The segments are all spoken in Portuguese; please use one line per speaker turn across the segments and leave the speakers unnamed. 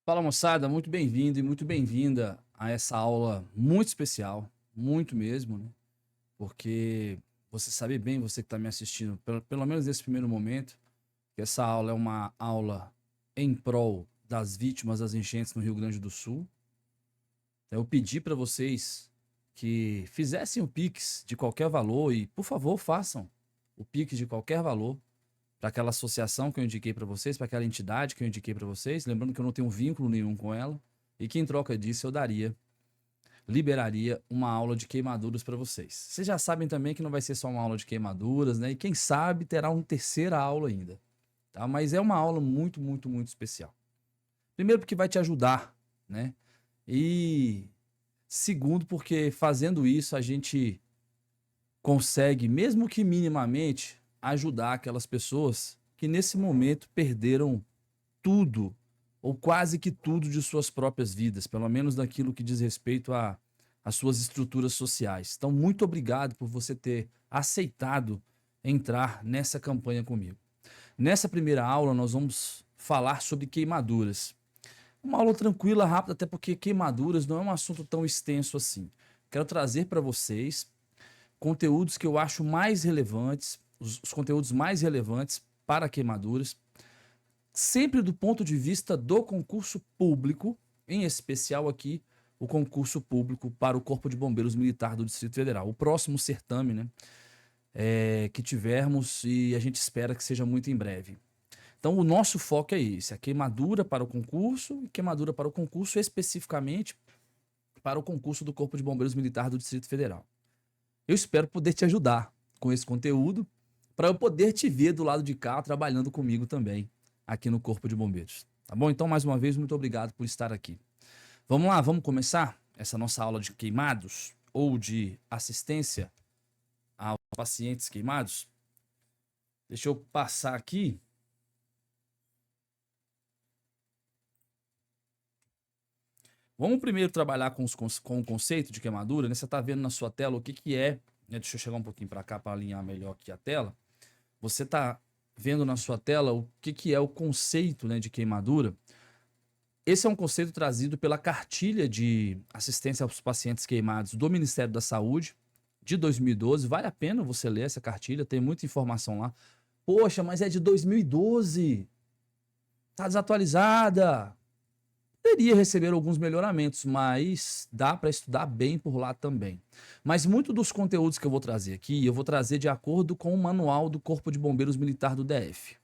Fala moçada, muito bem-vindo e muito bem-vinda a essa aula muito especial, muito mesmo, né? Porque você sabe bem, você que está me assistindo, pelo menos nesse primeiro momento, que essa aula é uma aula em prol das vítimas das enchentes no Rio Grande do Sul. Então, eu pedi para vocês que fizessem o Pix de qualquer valor e, por favor, façam o Pix de qualquer valor para aquela associação que eu indiquei para vocês, para aquela entidade que eu indiquei para vocês, lembrando que eu não tenho vínculo nenhum com ela, e que em troca disso eu liberaria uma aula de queimaduras para vocês. Vocês já sabem também que não vai ser só uma aula de queimaduras, né? E quem sabe terá uma terceira aula ainda, tá? Mas é uma aula muito, muito, muito especial. Primeiro porque vai te ajudar, né? E segundo porque fazendo isso a gente consegue, mesmo que minimamente, ajudar aquelas pessoas que nesse momento perderam tudo, ou quase que tudo de suas próprias vidas, pelo menos naquilo que diz respeito às suas estruturas sociais. Então, muito obrigado por você ter aceitado entrar nessa campanha comigo. Nessa primeira aula, nós vamos falar sobre queimaduras. Uma aula tranquila, rápida, até porque queimaduras não é um assunto tão extenso assim. Quero trazer para vocês conteúdos que eu acho mais relevantes, os conteúdos mais relevantes para queimaduras, sempre do ponto de vista do concurso público, em especial aqui o concurso público para o Corpo de Bombeiros Militar do Distrito Federal. O próximo certame, né, que tivermos e a gente espera que seja muito em breve. Então o nosso foco é esse, a queimadura para o concurso e queimadura para o concurso especificamente para o concurso do Corpo de Bombeiros Militar do Distrito Federal. Eu espero poder te ajudar com esse conteúdo para eu poder te ver do lado de cá trabalhando comigo também aqui no Corpo de Bombeiros. Tá bom? Então, mais uma vez, muito obrigado por estar aqui. Vamos lá, vamos começar essa nossa aula de queimados ou de assistência aos pacientes queimados. Deixa eu passar aqui. Vamos primeiro trabalhar com o conceito de queimadura, né? Você está vendo na sua tela o que é. Deixa eu chegar um pouquinho para cá para alinhar melhor aqui a tela. Você está vendo na sua tela o que é o conceito, né, de queimadura. Esse é um conceito trazido pela cartilha de assistência aos pacientes queimados do Ministério da Saúde de 2012. Vale a pena você ler essa cartilha, tem muita informação lá. Poxa, mas é de 2012. Tá desatualizada. Poderia receber alguns melhoramentos, mas dá para estudar bem por lá também. Mas muito dos conteúdos que eu vou trazer aqui, eu vou trazer de acordo com o manual do Corpo de Bombeiros Militar do DF,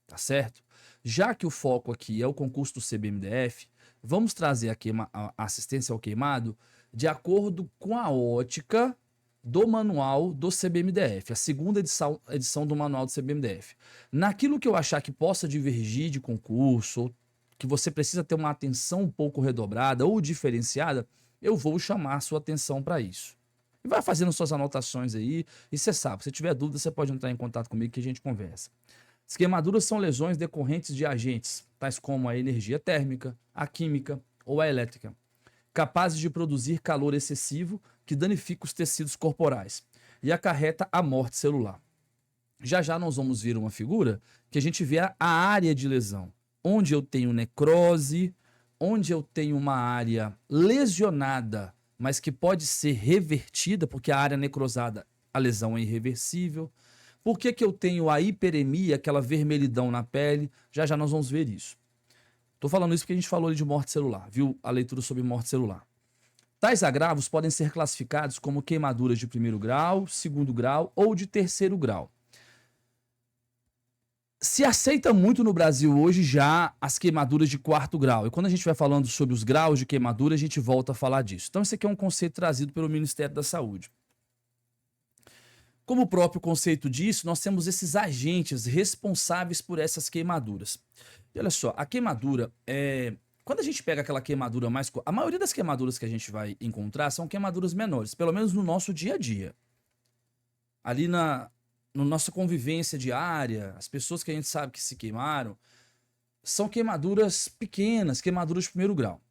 tá certo? Já que o foco aqui é o concurso do CBMDF, vamos trazer aqui a assistência ao queimado de acordo com a ótica do manual do CBMDF, a segunda edição do manual do CBMDF. Naquilo que eu achar que possa divergir de concurso, ou que você precisa ter uma atenção um pouco redobrada ou diferenciada, eu vou chamar a sua atenção para isso. E vai fazendo suas anotações aí, e você sabe, se tiver dúvida, você pode entrar em contato comigo que a gente conversa. As queimaduras são lesões decorrentes de agentes, tais como a energia térmica, a química ou a elétrica, capazes de produzir calor excessivo que danifica os tecidos corporais e acarreta a morte celular. Já já nós vamos ver uma figura que a gente vê a área de lesão, onde eu tenho necrose, onde eu tenho uma área lesionada, mas que pode ser revertida, porque a área necrosada, a lesão é irreversível. Por que eu tenho a hiperemia, aquela vermelhidão na pele? Já já nós vamos ver isso. Tô falando isso porque a gente falou ali de morte celular, viu a leitura sobre morte celular. Tais agravos podem ser classificados como queimaduras de primeiro grau, segundo grau ou de terceiro grau. Se aceita muito no Brasil hoje já as queimaduras de quarto grau. E quando a gente vai falando sobre os graus de queimadura, a gente volta a falar disso. Então, esse aqui é um conceito trazido pelo Ministério da Saúde. Como o próprio conceito diz, nós temos esses agentes responsáveis por essas queimaduras. E olha só, a queimadura é. Quando a gente pega aquela queimadura mais. A maioria das queimaduras que a gente vai encontrar são queimaduras menores, pelo menos no nosso dia a dia. Ali na nossa convivência diária, as pessoas que a gente sabe que se queimaram, são queimaduras pequenas, queimaduras de primeiro grau.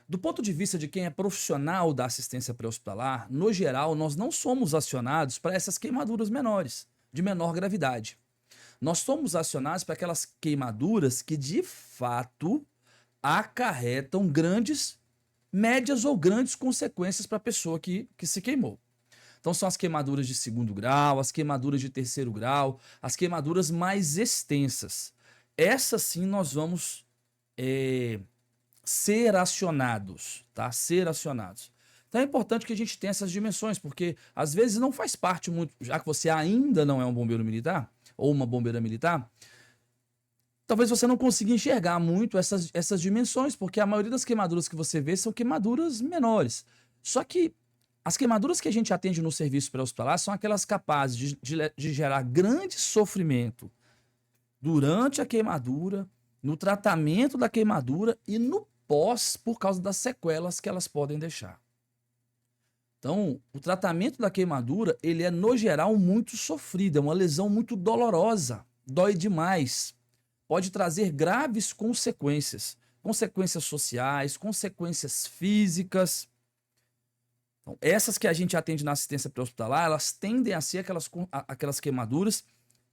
Do ponto de vista de quem é profissional da assistência pré-hospitalar, no geral, nós não somos acionados para essas queimaduras menores, de menor gravidade. Nós somos acionados para aquelas queimaduras que, de fato, acarretam grandes, médias ou grandes consequências para a pessoa que se queimou. Então são as queimaduras de 2º grau, as queimaduras de 3º grau, as queimaduras mais extensas. Essas sim nós vamos ser acionados, tá? Ser acionados. Então é importante que a gente tenha essas dimensões, porque às vezes não faz parte muito, já que você ainda não é um bombeiro militar ou uma bombeira militar, talvez você não consiga enxergar muito essas dimensões, porque a maioria das queimaduras que você vê são queimaduras menores. Só que as queimaduras que a gente atende no serviço pré-hospitalar são aquelas capazes de gerar grande sofrimento durante a queimadura, no tratamento da queimadura e no pós, por causa das sequelas que elas podem deixar. Então, o tratamento da queimadura, ele é, no geral, muito sofrido, é uma lesão muito dolorosa, dói demais, pode trazer graves consequências, consequências sociais, consequências físicas. Então, essas que a gente atende na assistência pré-hospitalar, elas tendem a ser aquelas queimaduras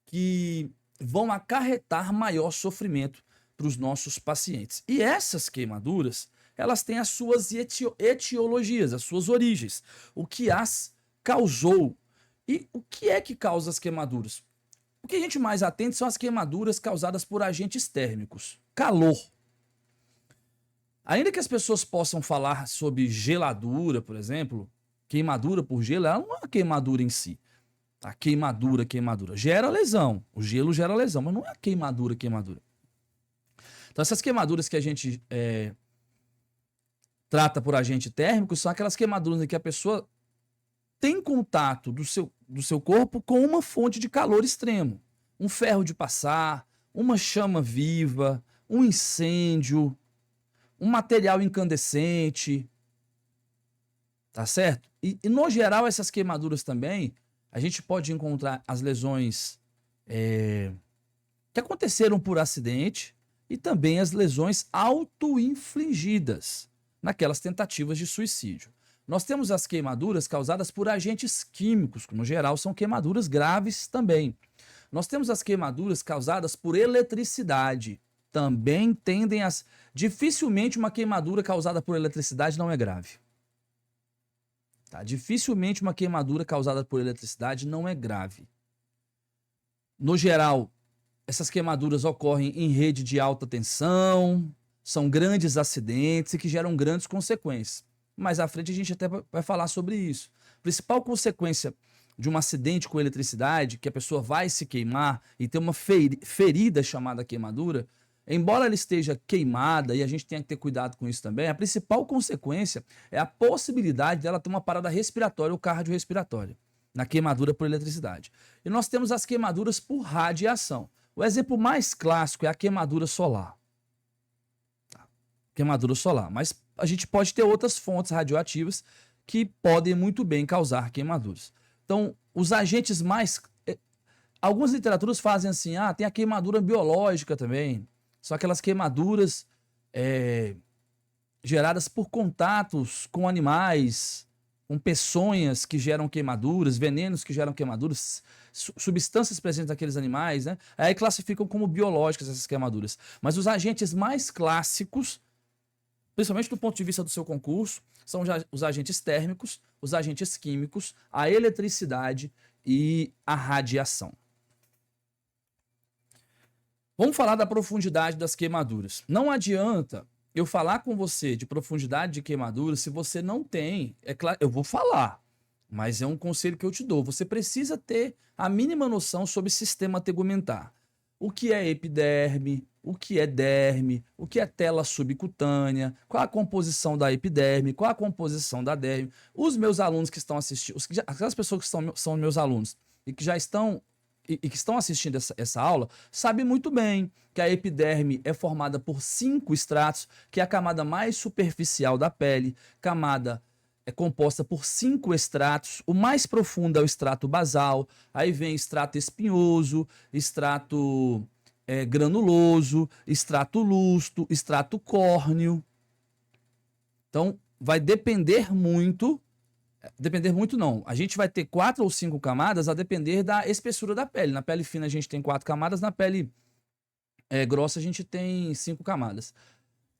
que vão acarretar maior sofrimento para os nossos pacientes. E essas queimaduras, elas têm as suas etiologias, as suas origens, o que as causou. E o que é que causa as queimaduras? O que a gente mais atende são as queimaduras causadas por agentes térmicos. Calor. Ainda que as pessoas possam falar sobre geladura, por exemplo, queimadura por gelo, ela não é uma queimadura em si. A queimadura gera lesão. O gelo gera lesão, mas não é queimadura. Então essas queimaduras que a gente trata por agente térmico são aquelas queimaduras em que a pessoa tem contato do seu corpo com uma fonte de calor extremo. Um ferro de passar, uma chama viva, um incêndio, um material incandescente. Tá certo? E no geral, essas queimaduras também, a gente pode encontrar as lesões que aconteceram por acidente e também as lesões auto-infligidas naquelas tentativas de suicídio. Nós temos as queimaduras causadas por agentes químicos, que no geral são queimaduras graves também. Nós temos as queimaduras causadas por eletricidade, também tendem a... Dificilmente uma queimadura causada por eletricidade não é grave. Tá? Dificilmente uma queimadura causada por eletricidade não é grave. No geral, essas queimaduras ocorrem em rede de alta tensão, são grandes acidentes e que geram grandes consequências. Mais à frente a gente até vai falar sobre isso. A principal consequência de um acidente com eletricidade, que a pessoa vai se queimar e ter uma ferida chamada queimadura, embora ela esteja queimada, e a gente tenha que ter cuidado com isso também, a principal consequência é a possibilidade dela ter uma parada respiratória ou cardiorrespiratória na queimadura por eletricidade. E nós temos as queimaduras por radiação. O exemplo mais clássico é a queimadura solar. Queimadura solar, mas a gente pode ter outras fontes radioativas que podem muito bem causar queimaduras. Então, os agentes mais... Algumas literaturas fazem assim, tem a queimadura biológica também. São aquelas queimaduras geradas por contatos com animais, com peçonhas que geram queimaduras, venenos que geram queimaduras, substâncias presentes naqueles animais, né? Aí classificam como biológicas essas queimaduras. Mas os agentes mais clássicos, principalmente do ponto de vista do seu concurso, são os agentes térmicos, os agentes químicos, a eletricidade e a radiação. Vamos falar da profundidade das queimaduras. Não adianta eu falar com você de profundidade de queimadura se você não tem. É claro, eu vou falar, mas é um conselho que eu te dou. Você precisa ter a mínima noção sobre sistema tegumentar. O que é epiderme, o que é derme, o que é tela subcutânea, qual a composição da epiderme, qual a composição da derme. Os meus alunos que estão assistindo, aquelas pessoas que são meus alunos e que já estão e que estão assistindo essa aula, sabem muito bem que a epiderme é formada por 5 estratos, que é a camada mais superficial da pele, camada é composta por 5 estratos, o mais profundo é o estrato basal, aí vem estrato espinhoso, estrato granuloso, estrato lúcido, estrato córneo. Então, vai depender muito não, a gente vai ter 4 ou 5 camadas a depender da espessura da pele. Na pele fina a gente tem 4 camadas, na pele grossa a gente tem 5 camadas.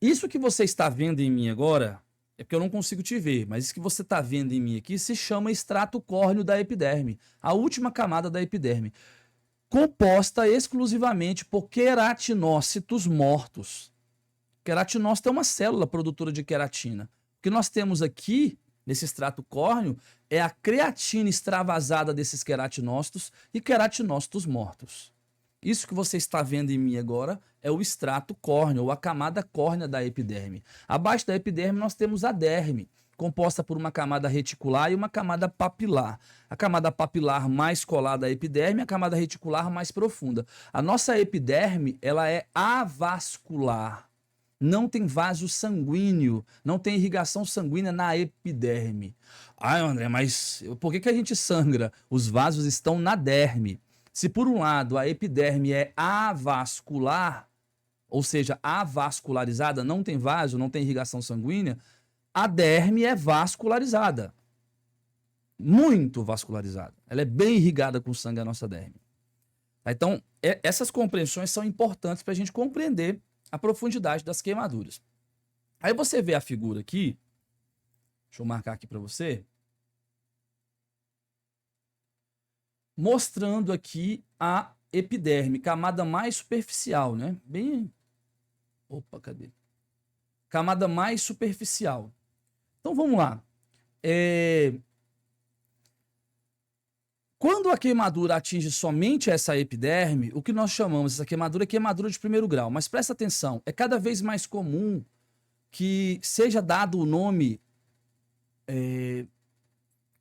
Isso que você está vendo em mim agora, é porque eu não consigo te ver, mas isso que você está vendo em mim aqui se chama extrato córneo da epiderme, a última camada da epiderme, composta exclusivamente por queratinócitos mortos. Queratinócito é uma célula produtora de queratina. O que nós temos aqui, nesse extrato córneo, é a creatina extravasada desses queratinócitos e queratinócitos mortos. Isso que você está vendo em mim agora é o extrato córneo, ou a camada córnea da epiderme. Abaixo da epiderme nós temos a derme, composta por uma camada reticular e uma camada papilar. A camada papilar mais colada à epiderme, a camada reticular mais profunda. A nossa epiderme, ela é avascular. Não tem vaso sanguíneo, não tem irrigação sanguínea na epiderme. Ah, André, mas por que a gente sangra? Os vasos estão na derme. Se por um lado a epiderme é avascular, ou seja, avascularizada, não tem vaso, não tem irrigação sanguínea, a derme é vascularizada. Muito vascularizada. Ela é bem irrigada com sangue, a nossa derme. Então, essas compreensões são importantes para a gente compreender a profundidade das queimaduras. Aí você vê a figura aqui, deixa eu marcar aqui para você, mostrando aqui a epiderme, camada mais superficial, né? Bem... Opa, cadê? Camada mais superficial. Então vamos lá. Quando a queimadura atinge somente essa epiderme, o que nós chamamos essa queimadura é queimadura de primeiro grau. Mas presta atenção, é cada vez mais comum que seja dado o nome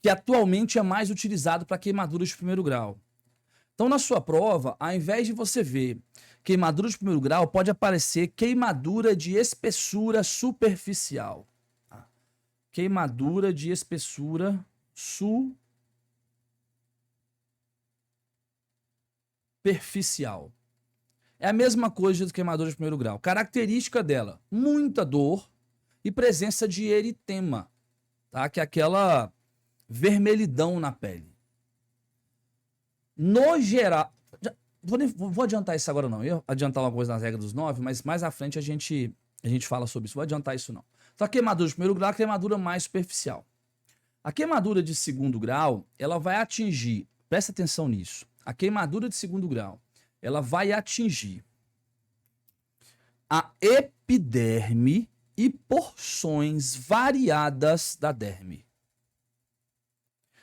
que atualmente é mais utilizado para queimaduras de primeiro grau. Então, na sua prova, ao invés de você ver queimadura de primeiro grau, pode aparecer queimadura de espessura superficial. Queimadura de espessura superficial. É a mesma coisa do queimadura de primeiro grau. Característica dela, muita dor e presença de eritema, tá? Que é aquela vermelhidão na pele. No geral, vou adiantar isso agora não, eu adiantar uma coisa nas regras dos 9, mas mais à frente a gente fala sobre isso, vou adiantar isso não. Então a queimadura de primeiro grau é a queimadura mais superficial. A queimadura de segundo grau, ela vai atingir, presta atenção nisso, a queimadura de segundo grau, ela vai atingir a epiderme e porções variadas da derme.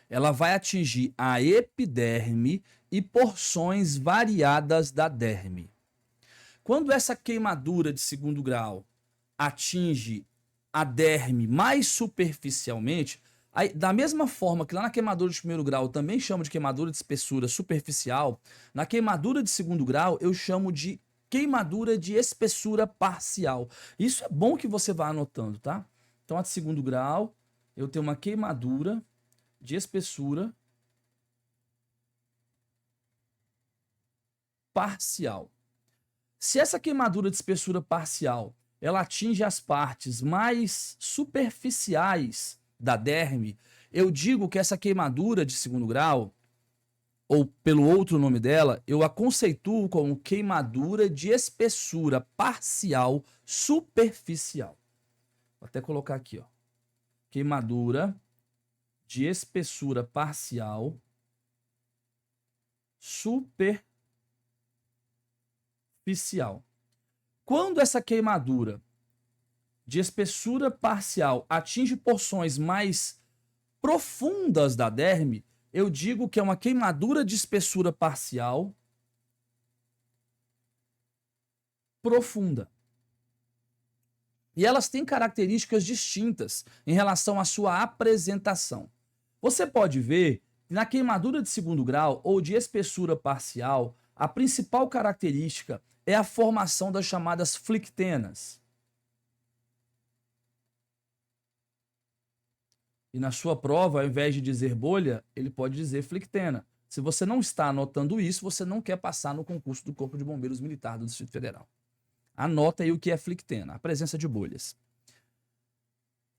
Ela vai atingir a epiderme e porções variadas da derme. Quando essa queimadura de segundo grau atinge a derme mais superficialmente, aí, da mesma forma que lá na queimadura de primeiro grau eu também chamo de queimadura de espessura superficial, na queimadura de segundo grau eu chamo de queimadura de espessura parcial. Isso é bom que você vá anotando, tá? Então, a de segundo grau, eu tenho uma queimadura de espessura parcial. Se essa queimadura de espessura parcial ela atinge as partes mais superficiais da derme, eu digo que essa queimadura de segundo grau, ou pelo outro nome dela, eu a conceituo como queimadura de espessura parcial superficial. Vou até colocar aqui, ó. Queimadura de espessura parcial superficial. Quando essa queimadura de espessura parcial atinge porções mais profundas da derme, eu digo que é uma queimadura de espessura parcial profunda. E elas têm características distintas em relação à sua apresentação. Você pode ver que na queimadura de segundo grau ou de espessura parcial, a principal característica é a formação das chamadas flictenas. E na sua prova, ao invés de dizer bolha, ele pode dizer flictena. Se você não está anotando isso, você não quer passar no concurso do Corpo de Bombeiros Militar do Distrito Federal. Anota aí o que é flictena, a presença de bolhas.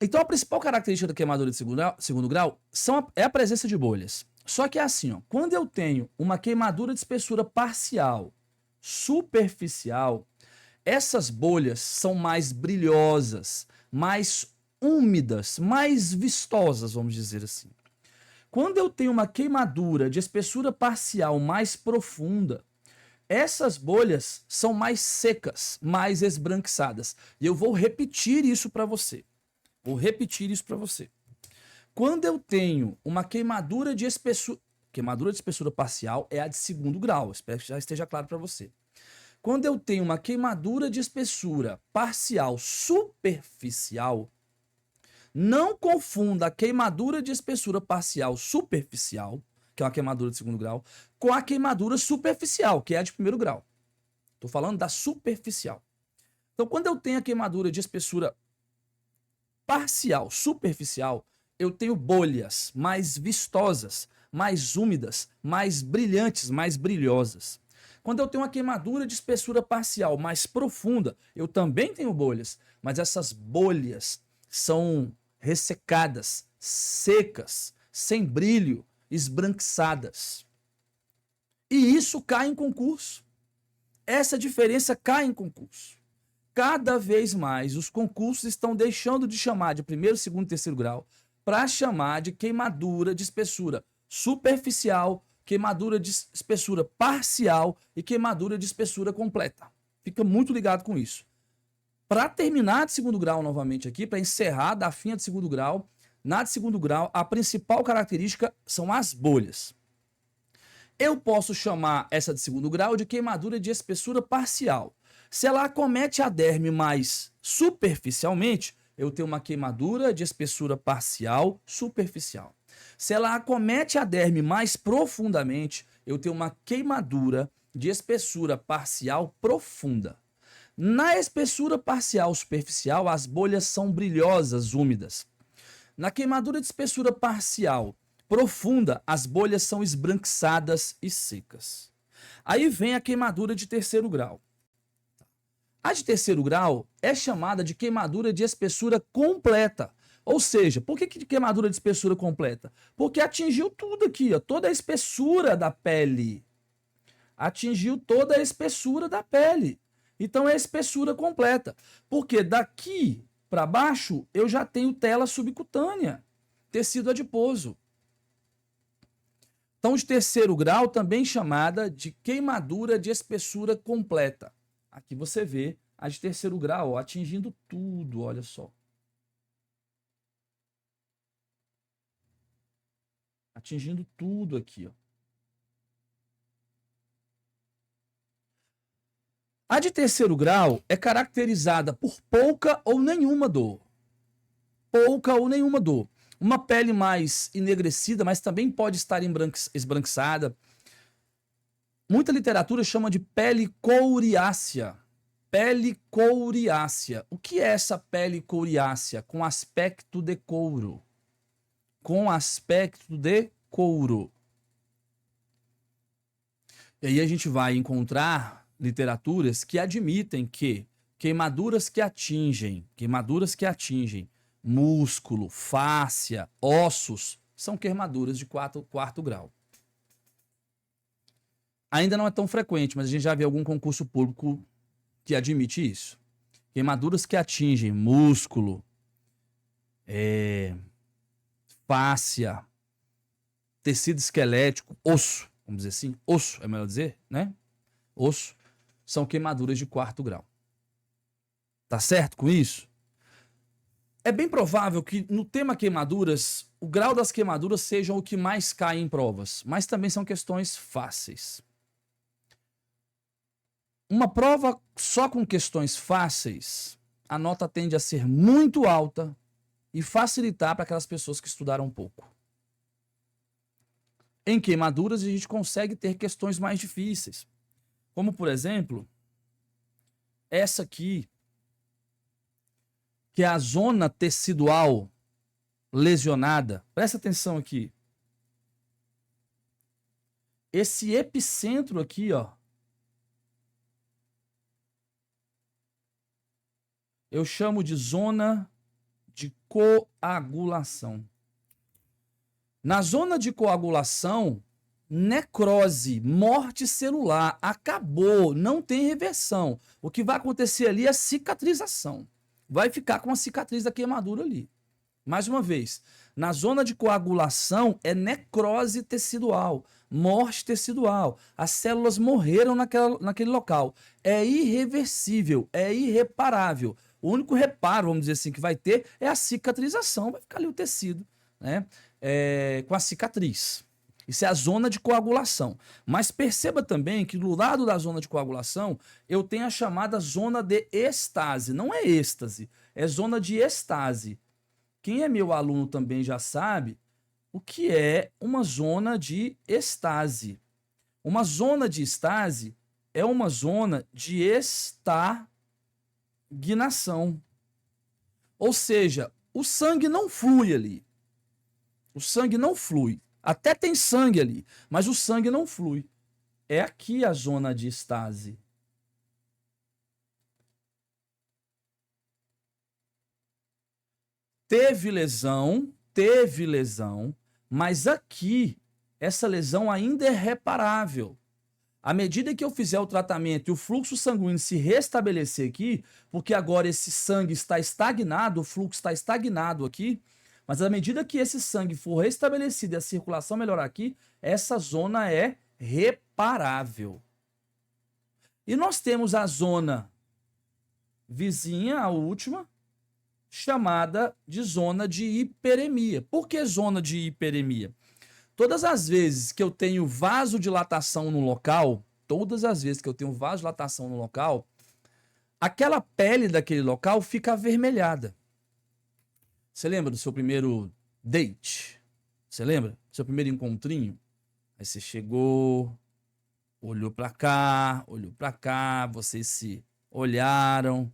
Então, a principal característica da queimadura de segundo grau é a presença de bolhas. Só que é assim, ó, quando eu tenho uma queimadura de espessura parcial, superficial, essas bolhas são mais brilhosas, mais úmidas, mais vistosas, vamos dizer assim. Quando eu tenho uma queimadura de espessura parcial mais profunda, essas bolhas são mais secas, mais esbranquiçadas. E eu vou repetir isso para você. Vou repetir isso para você. Quando eu tenho uma queimadura de espessura parcial é a de segundo grau, espero que já esteja claro para você. Quando eu tenho uma queimadura de espessura parcial superficial, não confunda a queimadura de espessura parcial superficial, que é uma queimadura de segundo grau, com a queimadura superficial, que é a de primeiro grau. Estou falando da superficial. Então, quando eu tenho a queimadura de espessura parcial superficial, eu tenho bolhas mais vistosas, mais úmidas, mais brilhantes, mais brilhosas. Quando eu tenho uma queimadura de espessura parcial mais profunda, eu também tenho bolhas, mas essas bolhas são ressecadas, secas, sem brilho, esbranquiçadas. E isso cai em concurso. Essa diferença cai em concurso. Cada vez mais os concursos estão deixando de chamar de primeiro, segundo e terceiro grau para chamar de queimadura de espessura superficial, queimadura de espessura parcial e queimadura de espessura completa. Fica muito ligado com isso. Para terminar de segundo grau novamente aqui, para encerrar da finha de segundo grau, na de segundo grau, a principal característica são as bolhas. Eu posso chamar essa de segundo grau de queimadura de espessura parcial. Se ela acomete a derme mais superficialmente, eu tenho uma queimadura de espessura parcial superficial. Se ela acomete a derme mais profundamente, eu tenho uma queimadura de espessura parcial profunda. Na espessura parcial superficial, as bolhas são brilhosas, úmidas. Na queimadura de espessura parcial profunda, as bolhas são esbranquiçadas e secas. Aí vem a queimadura de terceiro grau. A de terceiro grau é chamada de queimadura de espessura completa. Ou seja, por que queimadura de espessura completa? Porque atingiu tudo aqui, ó, toda a espessura da pele. Atingiu toda a espessura da pele. Então é espessura completa. Porque daqui para baixo eu já tenho tela subcutânea, tecido adiposo. Então, de terceiro grau, também chamada de queimadura de espessura completa. Aqui você vê a de terceiro grau, ó, atingindo tudo, olha só. Atingindo tudo aqui, ó. A de terceiro grau é caracterizada por pouca ou nenhuma dor. Pouca ou nenhuma dor. Uma pele mais enegrecida, mas também pode estar esbranquiçada. Muita literatura chama de pele couriácea. Pele couriácea. O que é essa pele couriácea? Com aspecto de couro. Com aspecto de couro. E aí a gente vai encontrar literaturas que admitem que queimaduras que atingem músculo, fáscia, ossos, são queimaduras de quarto grau. Ainda não é tão frequente, mas a gente já vê algum concurso público que admite isso. Queimaduras que atingem músculo, fáscia, tecido esquelético, osso, vamos dizer assim, osso, é melhor dizer, né? Osso, são queimaduras de quarto grau. Tá certo com isso? É bem provável que no tema queimaduras, o grau das queimaduras sejam o que mais cai em provas, mas também são questões fáceis. Uma prova só com questões fáceis, a nota tende a ser muito alta e facilitar para aquelas pessoas que estudaram pouco. Em queimaduras, a gente consegue ter questões mais difíceis. Como, por exemplo, essa aqui, que é a zona tecidual lesionada. Presta atenção aqui. Esse epicentro aqui, ó, eu chamo de zona de coagulação. Na zona de coagulação, necrose, morte celular, acabou, não tem reversão. O que vai acontecer ali é cicatrização. Vai ficar com a cicatriz da queimadura ali. Mais uma vez, na zona de coagulação é necrose tecidual, morte tecidual. As células morreram naquele local. É irreversível, é irreparável. O único reparo, vamos dizer assim, que vai ter é a cicatrização. Vai ficar ali o tecido, né? Com a cicatriz. Isso é a zona de coagulação. Mas perceba também que do lado da zona de coagulação, eu tenho a chamada zona de estase. Não é êxtase, é zona de estase. Quem é meu aluno também já sabe o que é uma zona de estase. Uma zona de estase é uma zona de estagnação. Ou seja, o sangue não flui ali. O sangue não flui. Até tem sangue ali, mas o sangue não flui. É aqui a zona de estase. Teve lesão, mas aqui essa lesão ainda é reparável. À medida que eu fizer o tratamento e o fluxo sanguíneo se restabelecer aqui, porque agora esse sangue está estagnado, o fluxo está estagnado aqui, mas à medida que esse sangue for restabelecido e a circulação melhorar aqui, essa zona é reparável. E nós temos a zona vizinha, a última, chamada de zona de hiperemia. Por que zona de hiperemia? Todas as vezes que eu tenho vasodilatação no local, aquela pele daquele local fica avermelhada. Você lembra do seu primeiro date? Você lembra? Do seu primeiro encontrinho? Aí você chegou, olhou pra cá, vocês se olharam,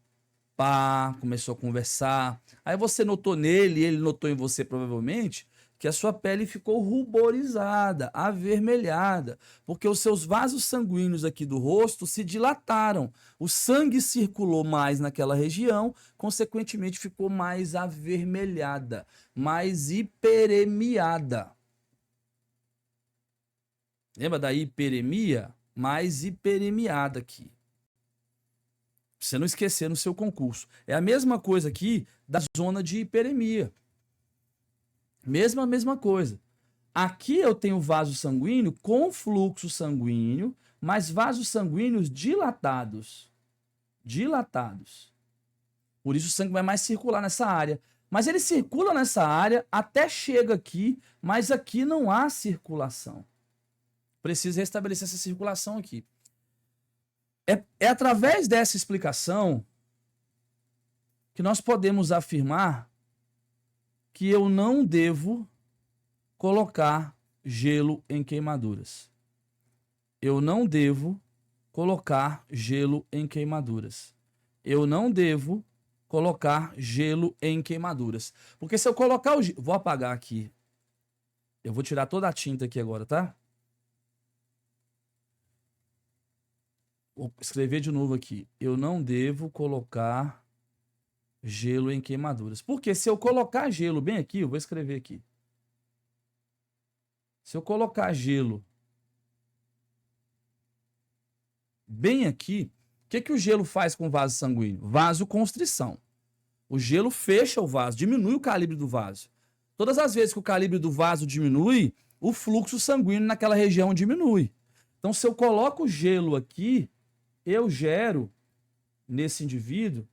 pá, começou a conversar. Aí você notou nele, ele notou em você provavelmente, que a sua pele ficou ruborizada, avermelhada, porque os seus vasos sanguíneos aqui do rosto se dilataram. O sangue circulou mais naquela região, consequentemente ficou mais avermelhada, mais hiperemiada. Lembra da hiperemia? Mais hiperemiada aqui. Pra você não esquecer no seu concurso. É a mesma coisa aqui da zona de hiperemia. Mesma coisa. Aqui eu tenho vaso sanguíneo com fluxo sanguíneo, mas vasos sanguíneos dilatados. Por isso o sangue vai mais circular nessa área. Mas ele circula nessa área até chega aqui, mas aqui não há circulação. Precisa restabelecer essa circulação aqui. É através dessa explicação que nós podemos afirmar que eu não devo colocar gelo em queimaduras. Eu não devo colocar gelo em queimaduras. Eu não devo colocar gelo em queimaduras. Porque se eu colocar o gelo... Vou apagar aqui. Eu vou tirar toda a tinta aqui agora, tá? Vou escrever de novo aqui. Eu não devo colocar gelo em queimaduras. Porque se eu colocar gelo bem aqui, eu vou escrever aqui. Se eu colocar gelo bem aqui, o que o gelo faz com o vaso sanguíneo? Vasoconstrição. O gelo fecha o vaso, diminui o calibre do vaso. Todas as vezes que o calibre do vaso diminui, o fluxo sanguíneo naquela região diminui. Então, se eu coloco gelo aqui, eu gero, nesse indivíduo,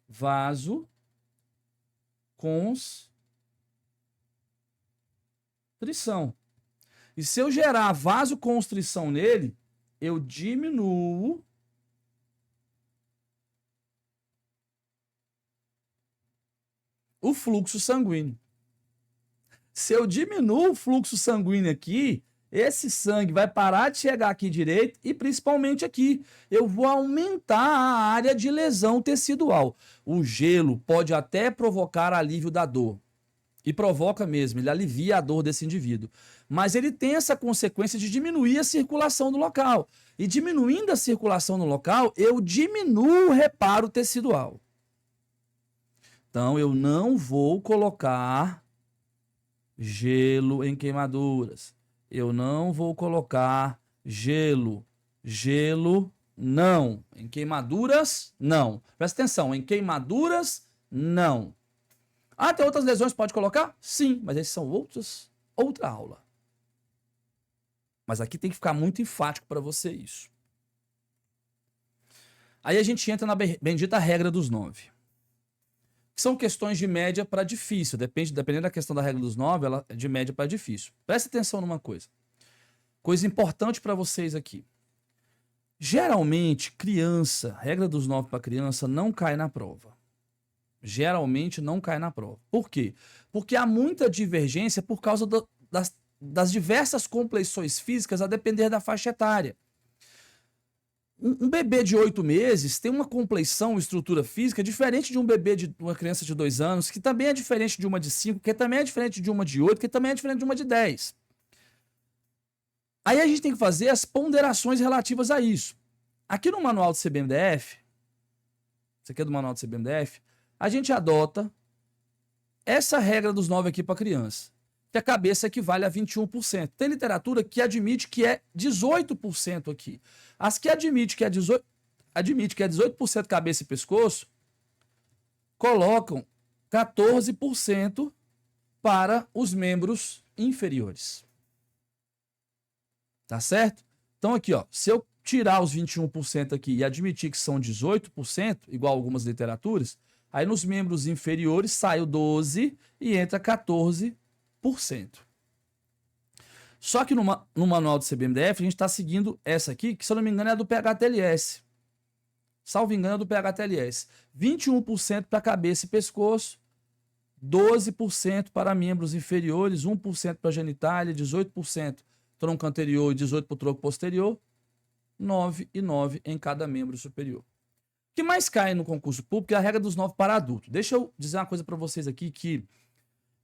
vasoconstrição. E se eu gerar vasoconstrição nele, eu diminuo o fluxo sanguíneo. Se eu diminuo o fluxo sanguíneo aqui, esse sangue vai parar de chegar aqui direito e principalmente aqui. Eu vou aumentar a área de lesão tecidual. O gelo pode até provocar alívio da dor. E provoca mesmo, ele alivia a dor desse indivíduo. Mas ele tem essa consequência de diminuir a circulação do local. E diminuindo a circulação no local, eu diminuo o reparo tecidual. Então, eu não vou colocar gelo em queimaduras. Eu não vou colocar gelo. Gelo, não. Em queimaduras, não. Presta atenção, em queimaduras, não. Ah, tem outras lesões que pode colocar? Sim, mas esses são outra aula. Mas aqui tem que ficar muito enfático para você isso. Aí a gente entra na bendita regra dos 9. São questões de média para difícil. Dependendo da questão da regra dos 9, ela é de média para difícil. Presta atenção numa coisa. Coisa importante para vocês aqui. Geralmente, regra dos 9 para criança não cai na prova. Geralmente não cai na prova. Por quê? Porque há muita divergência por causa das diversas compleições físicas a depender da faixa etária. Um bebê de 8 meses tem uma compleição, estrutura física diferente de um bebê de uma criança de 2 anos, que também é diferente de uma de 5, que também é diferente de uma de 8, que também é diferente de uma de 10. Aí a gente tem que fazer as ponderações relativas a isso. Aqui no manual do CBMDF, isso aqui é do manual do CBMDF, a gente adota essa regra dos 9 aqui para criança, que a cabeça equivale a 21%. Tem literatura que admite que é 18% aqui. As que admite que é 18% cabeça e pescoço, colocam 14% para os membros inferiores. Tá certo? Então aqui, ó, se eu tirar os 21% aqui e admitir que são 18%, igual algumas literaturas, aí nos membros inferiores sai o 12% e entra 14%. Só que no manual do CBMDF a gente está seguindo essa aqui, que se eu não me engano é do PHTLS. Salvo engano é do PHTLS. 21% para cabeça e pescoço, 12% para membros inferiores, 1% para genitália, 18% tronco anterior e 18% para o tronco posterior, 9 e 9 em cada membro superior. O que mais cai no concurso público é a regra dos 9 para adulto. Deixa eu dizer uma coisa para vocês aqui, que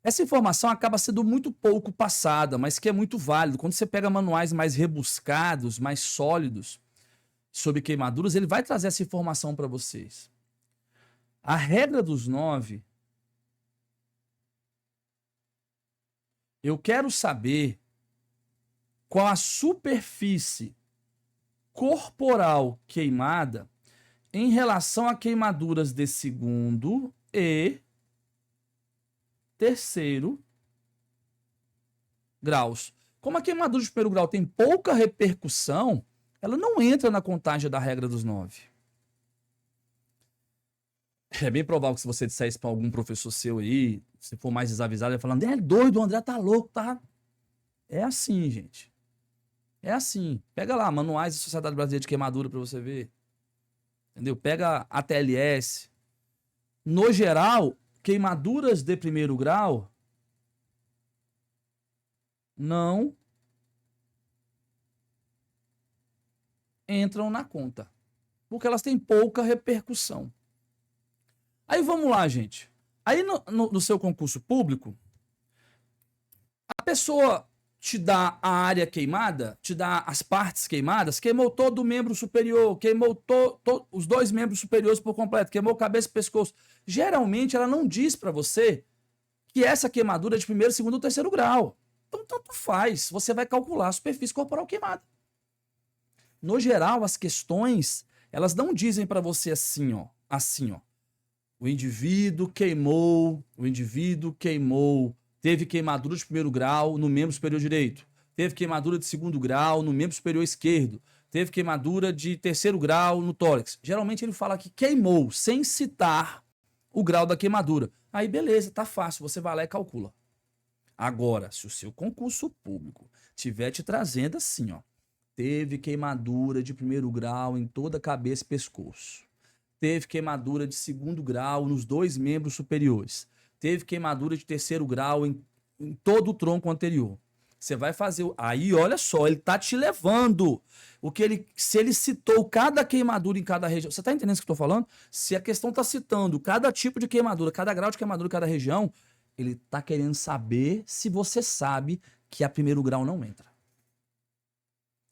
essa informação acaba sendo muito pouco passada, mas que é muito válido. Quando você pega manuais mais rebuscados, mais sólidos sobre queimaduras, ele vai trazer essa informação para vocês. A regra dos 9, eu quero saber qual a superfície corporal queimada em relação a queimaduras de segundo e terceiro graus. Como a queimadura de primeiro grau tem pouca repercussão, ela não entra na contagem da regra dos 9. É bem provável que se você disser isso para algum professor seu aí, se for mais desavisado, ele vai falar, é doido, o André tá louco, tá? É assim, gente. É assim. Pega lá, manuais da Sociedade Brasileira de Queimadura para você ver. Entendeu? Pega a TLS. No geral, queimaduras de primeiro grau não entram na conta, porque elas têm pouca repercussão. Aí vamos lá, gente. Aí no seu concurso público, a pessoa te dá a área queimada, te dá as partes queimadas, queimou todo o membro superior, queimou os 2 membros superiores por completo, queimou cabeça e pescoço. Geralmente ela não diz para você que essa queimadura é de primeiro, segundo ou terceiro grau. Então tanto faz, você vai calcular a superfície corporal queimada. No geral, as questões, elas não dizem para você assim, ó. O indivíduo queimou, teve queimadura de primeiro grau no membro superior direito, teve queimadura de segundo grau no membro superior esquerdo, teve queimadura de terceiro grau no tórax. Geralmente ele fala que queimou, sem citar o grau da queimadura. Aí beleza, tá fácil, você vai lá e calcula. Agora, se o seu concurso público estiver te trazendo assim, ó, teve queimadura de primeiro grau em toda a cabeça e pescoço, teve queimadura de segundo grau nos 2 membros superiores, teve queimadura de terceiro grau em todo o tronco anterior. Você vai fazer... Aí, olha só, ele tá te levando. Se ele citou cada queimadura em cada região... Você tá entendendo o que eu tô falando? Se a questão tá citando cada tipo de queimadura, cada grau de queimadura em cada região, ele tá querendo saber se você sabe que a primeiro grau não entra.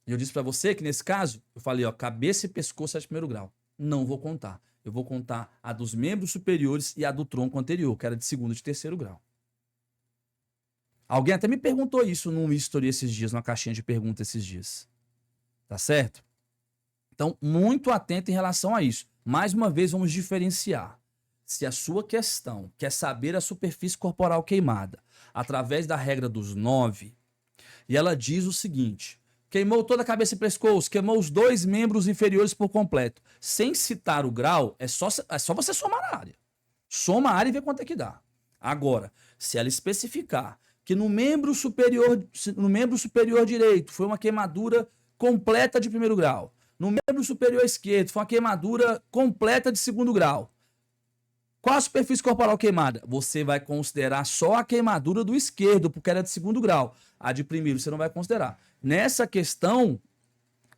E eu disse para você que, nesse caso, eu falei, ó, cabeça e pescoço é de primeiro grau. Não vou contar. Eu vou contar a dos membros superiores e a do tronco anterior, que era de segundo e de terceiro grau. Alguém até me perguntou isso no history esses dias, numa caixinha de perguntas esses dias. Tá certo? Então, muito atento em relação a isso. Mais uma vez, vamos diferenciar. Se a sua questão quer saber a superfície corporal queimada através da regra dos 9, e ela diz o seguinte: queimou toda a cabeça e pescoço, queimou os 2 membros inferiores por completo. Sem citar o grau, é só você somar a área. Soma a área e vê quanto é que dá. Agora, se ela especificar que no membro superior direito foi uma queimadura completa de 1º grau, no membro superior esquerdo foi uma queimadura completa de 2º grau, qual a superfície corporal queimada? Você vai considerar só a queimadura do esquerdo, porque era de 2º grau. A de primeiro você não vai considerar. Nessa questão,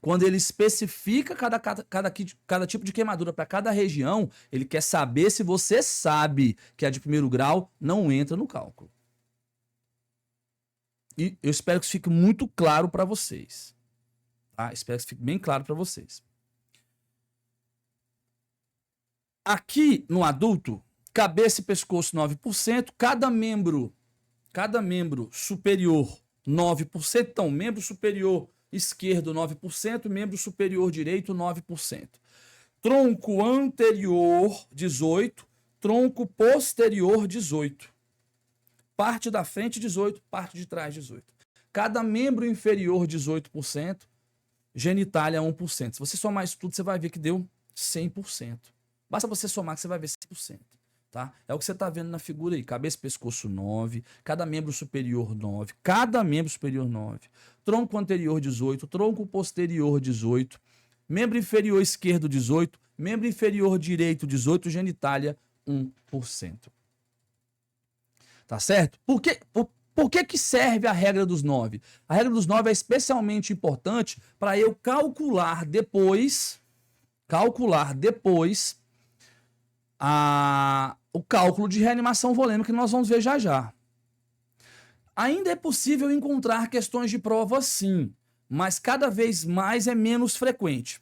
quando ele especifica cada tipo de queimadura para cada região, ele quer saber se você sabe que a de 1º grau não entra no cálculo. E eu espero que isso fique muito claro para vocês. Tá? Espero que isso fique bem claro para vocês. Aqui no adulto, cabeça e pescoço 9%, cada membro superior 9%, então membro superior esquerdo 9%, membro superior direito 9%. Tronco anterior 18%, tronco posterior 18%. Parte da frente 18%, parte de trás 18%. Cada membro inferior 18%, genitália 1%. Se você somar isso tudo, você vai ver que deu 100%. Basta você somar que você vai ver 100%. Tá? É o que você está vendo na figura aí. Cabeça e pescoço 9, cada membro superior 9, cada membro superior 9. Tronco anterior 18, tronco posterior 18, membro inferior esquerdo 18, membro inferior direito 18, genitália 1%. Tá certo? Por que serve a regra dos 9? A regra dos 9 é especialmente importante para eu calcular depois o cálculo de reanimação volêmica que nós vamos ver já já. Ainda é possível encontrar questões de prova sim, mas cada vez mais é menos frequente.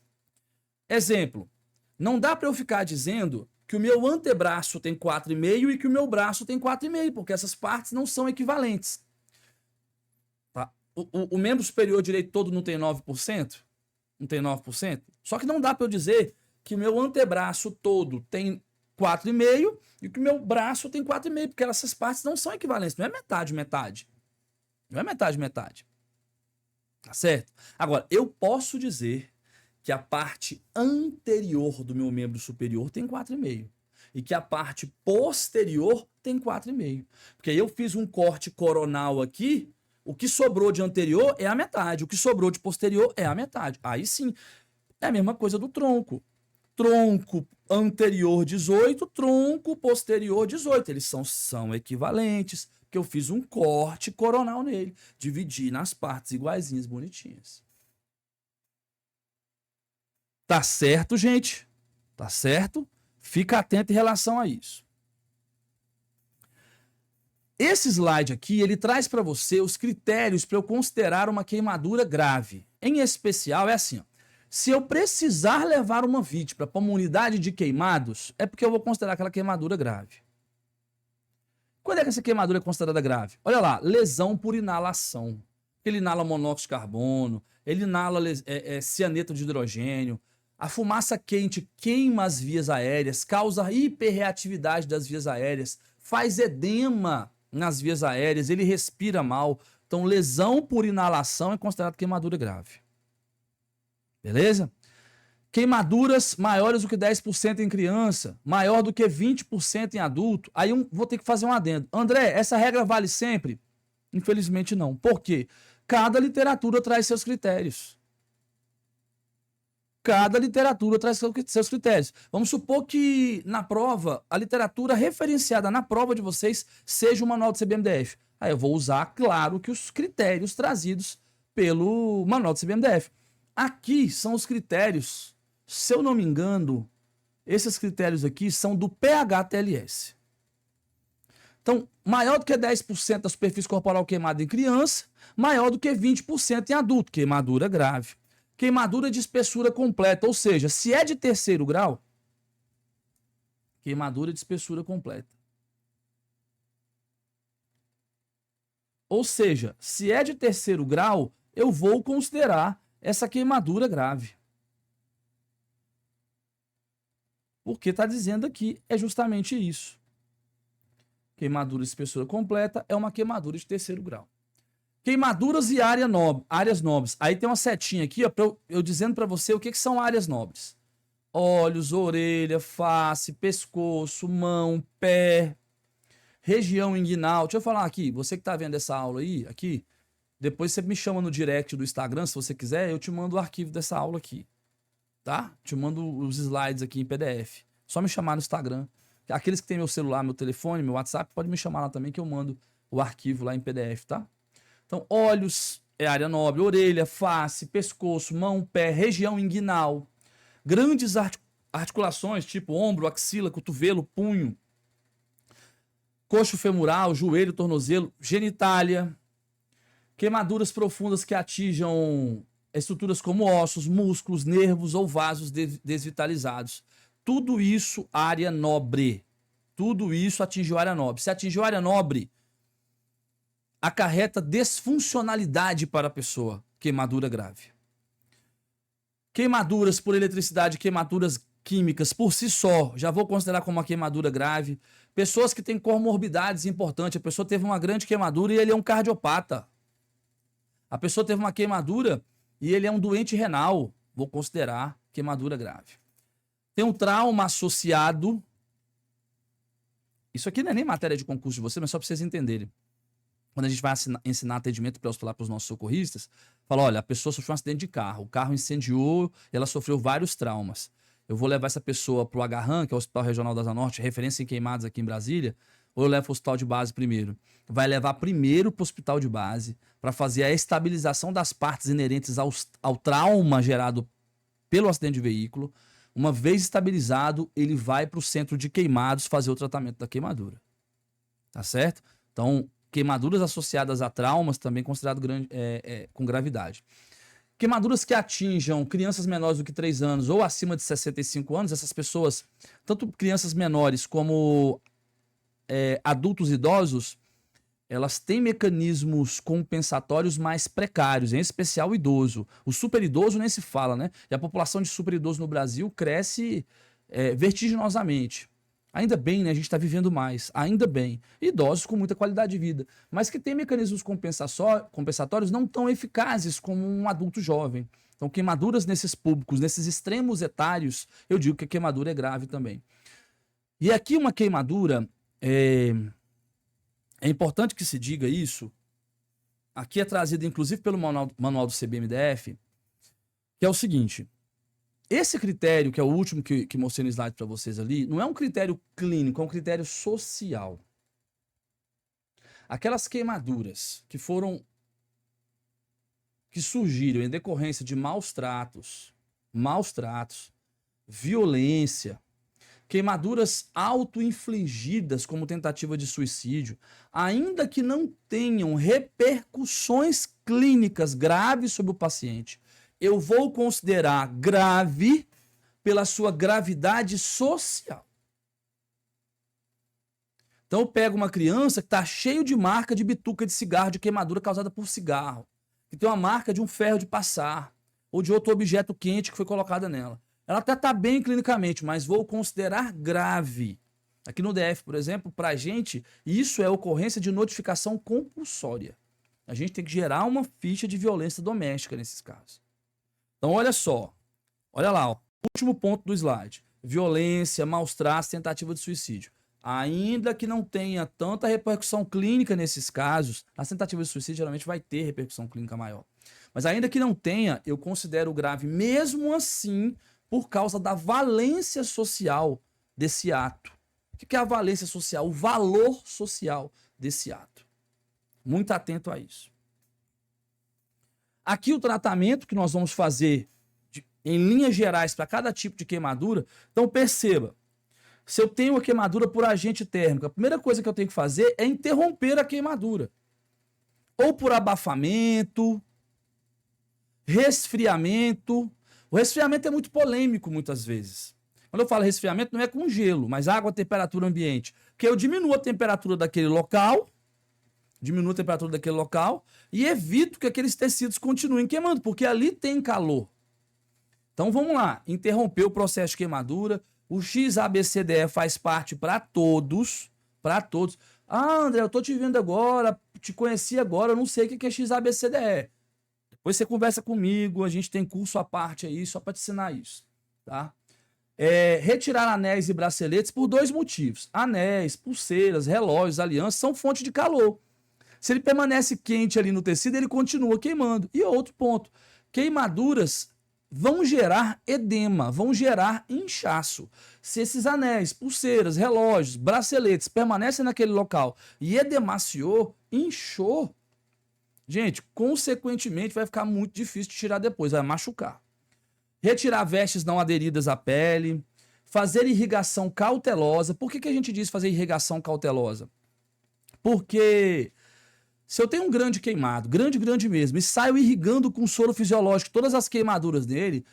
Exemplo, não dá para eu ficar dizendo que o meu antebraço tem 4,5 e que o meu braço tem 4,5, porque essas partes não são equivalentes. Tá? O membro superior direito todo não tem 9%? Não tem 9%? Só que não dá para eu dizer que o meu antebraço todo tem 4,5 e que o meu braço tem 4,5, porque essas partes não são equivalentes. Não é metade, metade. Não é metade, metade. Tá certo? Agora, eu posso dizer que a parte anterior do meu membro superior tem 4,5 e que a parte posterior tem 4,5. Porque aí eu fiz um corte coronal aqui, o que sobrou de anterior é a metade, o que sobrou de posterior é a metade. Aí sim, é a mesma coisa do tronco. Tronco anterior 18, tronco posterior 18. Eles são equivalentes, porque eu fiz um corte coronal nele, dividi nas partes iguaizinhas, bonitinhas. Tá certo, gente? Tá certo? Fica atento em relação a isso. Esse slide aqui, ele traz para você os critérios para eu considerar uma queimadura grave. Em especial, é assim, ó. Se eu precisar levar uma vítima para uma unidade de queimados, é porque eu vou considerar aquela queimadura grave. Quando é que essa queimadura é considerada grave? Olha lá, lesão por inalação. Ele inala monóxido de carbono, ele inala cianeto de hidrogênio. A fumaça quente queima as vias aéreas, causa hiperreatividade das vias aéreas, faz edema nas vias aéreas, ele respira mal. Então, lesão por inalação é considerada queimadura grave. Beleza? Queimaduras maiores do que 10% em criança, maior do que 20% em adulto. Aí vou ter que fazer um adendo. André, essa regra vale sempre? Infelizmente não. Por quê? Cada literatura traz seus critérios. Cada literatura traz seus critérios. Vamos supor que na prova, a literatura referenciada na prova de vocês seja o manual do CBMDF. Aí eu vou usar, claro, que os critérios trazidos pelo manual do CBMDF. Aqui são os critérios, se eu não me engano, esses critérios aqui são do PH-TLS. Então, maior do que 10% da superfície corporal queimada em criança, maior do que 20% em adulto, queimadura grave. Queimadura de espessura completa, ou seja, se é de 3º grau, queimadura de espessura completa. Ou seja, se é de terceiro grau, eu vou considerar essa queimadura grave. Porque está dizendo aqui é justamente isso. Queimadura de espessura completa é uma queimadura de terceiro grau. Queimaduras e áreas nobres. Aí tem uma setinha aqui, ó, eu dizendo para você o que são áreas nobres. Olhos, orelha, face, pescoço, mão, pé, região inguinal. Deixa eu falar aqui, você que está vendo essa aula aí, aqui, depois você me chama no direct do Instagram, se você quiser, eu te mando o arquivo dessa aula aqui, tá? Te mando os slides aqui em PDF. Só me chamar no Instagram. Aqueles que têm meu celular, meu telefone, meu WhatsApp, pode me chamar lá também que eu mando o arquivo lá em PDF, tá? Então, olhos é área nobre, orelha, face, pescoço, mão, pé, região inguinal. Grandes articulações, tipo ombro, axila, cotovelo, punho. Coxo femoral, joelho, tornozelo, genitália. Queimaduras profundas que atinjam estruturas como ossos, músculos, nervos ou vasos desvitalizados. Tudo isso área nobre. Tudo isso atingiu área nobre. Se atingiu área nobre, acarreta desfuncionalidade para a pessoa. Queimadura grave. Queimaduras por eletricidade, queimaduras químicas por si só, já vou considerar como uma queimadura grave. Pessoas que têm comorbidades importantes. A pessoa teve uma grande queimadura e ele é um cardiopata. A pessoa teve uma queimadura e ele é um doente renal. Vou considerar queimadura grave. Tem um trauma associado. Isso aqui não é nem matéria de concurso de você, mas só para vocês entenderem. Quando a gente vai ensinar atendimento para os nossos socorristas, fala, olha, a pessoa sofreu um acidente de carro, o carro incendiou, ela sofreu vários traumas. Eu vou levar essa pessoa para o Agarran, que é o Hospital Regional da Asa Norte, referência em queimados aqui em Brasília, ou eu levo para o hospital de base primeiro? Vai levar primeiro para o hospital de base para fazer a estabilização das partes inerentes ao trauma gerado pelo acidente de veículo. Uma vez estabilizado, ele vai para o centro de queimados fazer o tratamento da queimadura. Tá certo? Então, queimaduras associadas a traumas também considerado com gravidade. Queimaduras que atinjam crianças menores do que 3 anos ou acima de 65 anos, essas pessoas, tanto crianças menores como adultos idosos, elas têm mecanismos compensatórios mais precários, em especial o idoso. O superidoso nem se fala, né? E a população de superidoso no Brasil cresce vertiginosamente. Ainda bem, né? A gente está vivendo mais, ainda bem. Idosos com muita qualidade de vida, mas que têm mecanismos compensatórios não tão eficazes como um adulto jovem. Então, queimaduras nesses públicos, nesses extremos etários, eu digo que a queimadura é grave também. E aqui uma queimadura, é importante que se diga isso, aqui é trazido inclusive pelo manual do CBMDF, que é o seguinte: esse critério, que é o último que mostrei no slide para vocês ali, não é um critério clínico, é um critério social. Aquelas queimaduras que surgiram em decorrência de maus tratos, violência, queimaduras auto-infligidas como tentativa de suicídio, ainda que não tenham repercussões clínicas graves sobre o paciente, eu vou considerar grave pela sua gravidade social. Então eu pego uma criança que está cheio de marca de bituca de cigarro, de queimadura causada por cigarro, que tem uma marca de um ferro de passar, ou de outro objeto quente que foi colocado nela. Ela até está bem clinicamente, mas vou considerar grave. Aqui no DF, por exemplo, para a gente, isso é ocorrência de notificação compulsória. A gente tem que gerar uma ficha de violência doméstica nesses casos. Então, olha só. Olha lá, ó. Último ponto do slide. Violência, maus tratos, tentativa de suicídio. Ainda que não tenha tanta repercussão clínica nesses casos, a tentativa de suicídio geralmente vai ter repercussão clínica maior. Mas ainda que não tenha, eu considero grave mesmo assim por causa da valência social desse ato. O que é a valência social? O valor social desse ato. Muito atento a isso. Aqui o tratamento que nós vamos fazer em linhas gerais para cada tipo de queimadura. Então perceba, se eu tenho uma queimadura por agente térmico, a primeira coisa que eu tenho que fazer é interromper a queimadura. Ou por abafamento, resfriamento. O resfriamento é muito polêmico muitas vezes. Quando eu falo resfriamento, não é com gelo, mas água, temperatura ambiente. Porque eu diminuo a temperatura daquele local diminuo a temperatura daquele local e evito que aqueles tecidos continuem queimando, porque ali tem calor. Então vamos lá, interromper o processo de queimadura. O XABCDE faz parte para todos, para todos. Ah, André, eu tô te vendo agora, te conheci agora, eu não sei o que é XABCDE. Depois você conversa comigo, a gente tem curso à parte aí, só para te ensinar isso, tá? Retirar anéis e braceletes por 2 motivos. Anéis, pulseiras, relógios, alianças são fonte de calor. Se ele permanece quente ali no tecido, ele continua queimando. E outro ponto, queimaduras vão gerar edema, vão gerar inchaço. Se esses anéis, pulseiras, relógios, braceletes permanecem naquele local e edemaciou, inchou, gente, consequentemente vai ficar muito difícil de tirar depois, vai machucar. Retirar vestes não aderidas à pele, fazer irrigação cautelosa. Por que a gente diz fazer irrigação cautelosa? Porque se eu tenho um grande queimado, grande mesmo, e saio irrigando com soro fisiológico todas as queimaduras dele,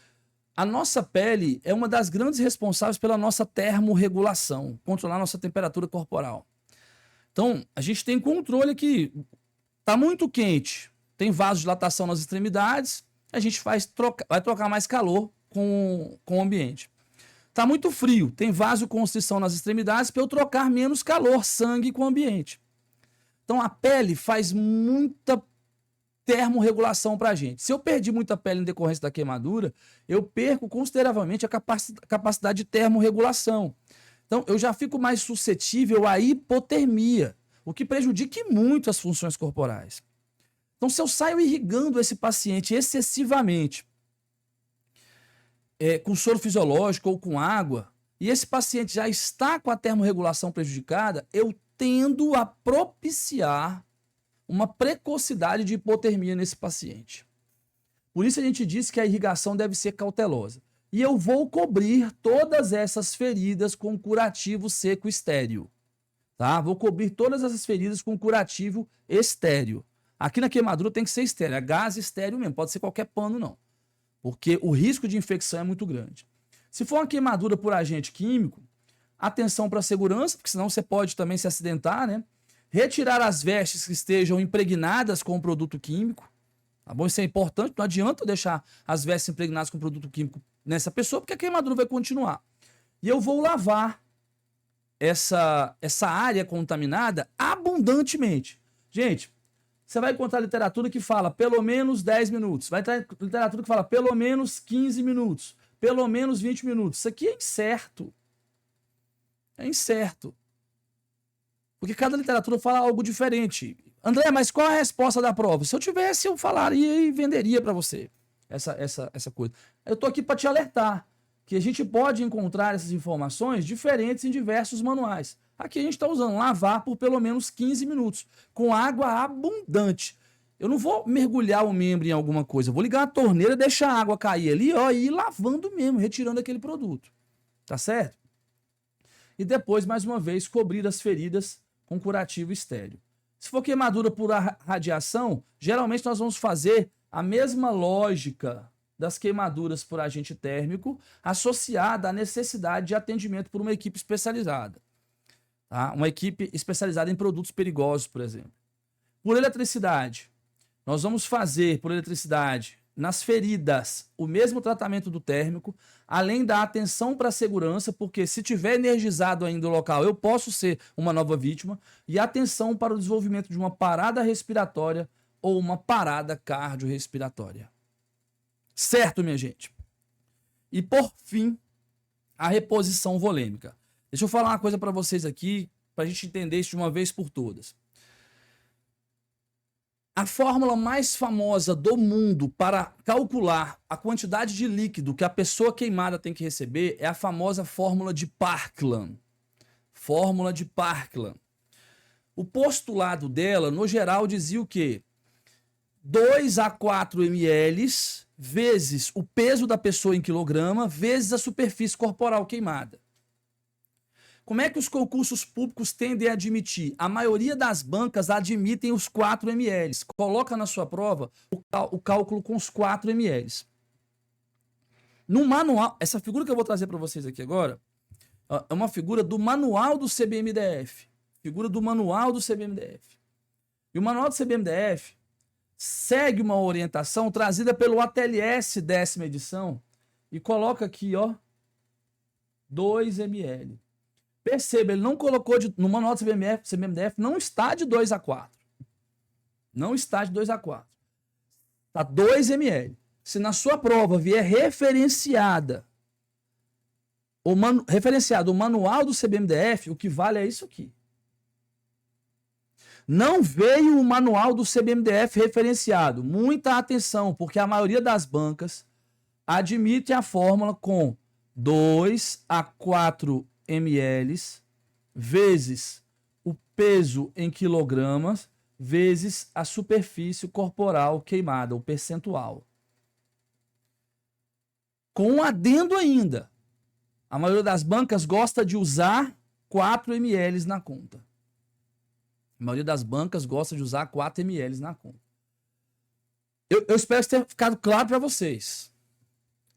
a nossa pele é uma das grandes responsáveis pela nossa termorregulação, controlar a nossa temperatura corporal. Então, a gente tem controle aqui. Está muito quente, tem vasodilatação nas extremidades, a gente vai trocar mais calor com o ambiente. Está muito frio, tem vasoconstrição nas extremidades para eu trocar menos calor, sangue com o ambiente. Então a pele faz muita termorregulação para a gente. Se eu perdi muita pele em decorrência da queimadura, eu perco consideravelmente a capacidade de termorregulação. Então eu já fico mais suscetível à hipotermia, o que prejudica muito as funções corporais. Então, se eu saio irrigando esse paciente excessivamente com soro fisiológico ou com água, e esse paciente já está com a termorregulação prejudicada, eu tendo a propiciar uma precocidade de hipotermia nesse paciente. Por isso a gente diz que a irrigação deve ser cautelosa. E eu vou cobrir todas essas feridas com curativo seco estéril. Tá? Vou cobrir todas essas feridas com curativo estéril. Aqui na queimadura tem que ser estéril, é gás estéril mesmo, pode ser qualquer pano não, porque o risco de infecção é muito grande. Se for uma queimadura por agente químico, atenção para a segurança, porque senão você pode também se acidentar, né? Retirar as vestes que estejam impregnadas com o produto químico, tá bom? Isso é importante, não adianta deixar as vestes impregnadas com o produto químico nessa pessoa, porque a queimadura vai continuar. E eu vou lavar essa área contaminada abundantemente. Gente, você vai encontrar literatura que fala pelo menos 10 minutos. Vai ter literatura que fala pelo menos 15 minutos. Pelo menos 20 minutos. Isso aqui é incerto. É incerto. Porque cada literatura fala algo diferente. André, mas qual a resposta da prova? Se eu tivesse, eu falaria e venderia para você essa coisa. Eu estou aqui para te alertar que a gente pode encontrar essas informações diferentes em diversos manuais. Aqui a gente está usando lavar por pelo menos 15 minutos, com água abundante. Eu não vou mergulhar o membro em alguma coisa, eu vou ligar a torneira, deixar a água cair ali, ó, e ir lavando mesmo, retirando aquele produto. Tá certo? E depois, mais uma vez, cobrir as feridas com curativo estéril. Se for queimadura por radiação, geralmente nós vamos fazer a mesma lógica das queimaduras por agente térmico, associada à necessidade de atendimento por uma equipe especializada. Tá? Uma equipe especializada em produtos perigosos, por exemplo. Por eletricidade, nós vamos fazer, por eletricidade, nas feridas, o mesmo tratamento do térmico, além da atenção para a segurança, porque se tiver energizado ainda o local, eu posso ser uma nova vítima, e atenção para o desenvolvimento de uma parada respiratória ou uma parada cardiorrespiratória. Certo, minha gente? E, por fim, a reposição volêmica. Deixa eu falar uma coisa para vocês aqui, para a gente entender isso de uma vez por todas. A fórmula mais famosa do mundo para calcular a quantidade de líquido que a pessoa queimada tem que receber é a famosa fórmula de Parkland. Fórmula de Parkland. O postulado dela, no geral, dizia o quê? 2 a 4 ml vezes o peso da pessoa em quilograma vezes a superfície corporal queimada. Como é que os concursos públicos tendem a admitir? A maioria das bancas admitem os 4 ml. Coloca na sua prova o cálculo com os 4 ml. No manual, essa figura que eu vou trazer para vocês aqui agora, é uma figura do manual do CBMDF. Figura do manual do CBMDF. E o manual do CBMDF segue uma orientação trazida pelo ATLS 10ª edição e coloca aqui, ó, 2 ml. Perceba, ele não colocou no manual do CBMDF não está de 2 a 4. Não está de 2 a 4. Está 2 ml. Se na sua prova vier referenciado o manual do CBMDF, o que vale é isso aqui. Não veio o manual do CBMDF referenciado. Muita atenção, porque a maioria das bancas admite a fórmula com 2 a 4 ml vezes o peso em quilogramas vezes a superfície corporal queimada, o percentual. Com um adendo ainda. A maioria das bancas gosta de usar 4 ml na conta. A maioria das bancas gosta de usar 4 ml na conta. Eu espero que tenha ficado claro para vocês.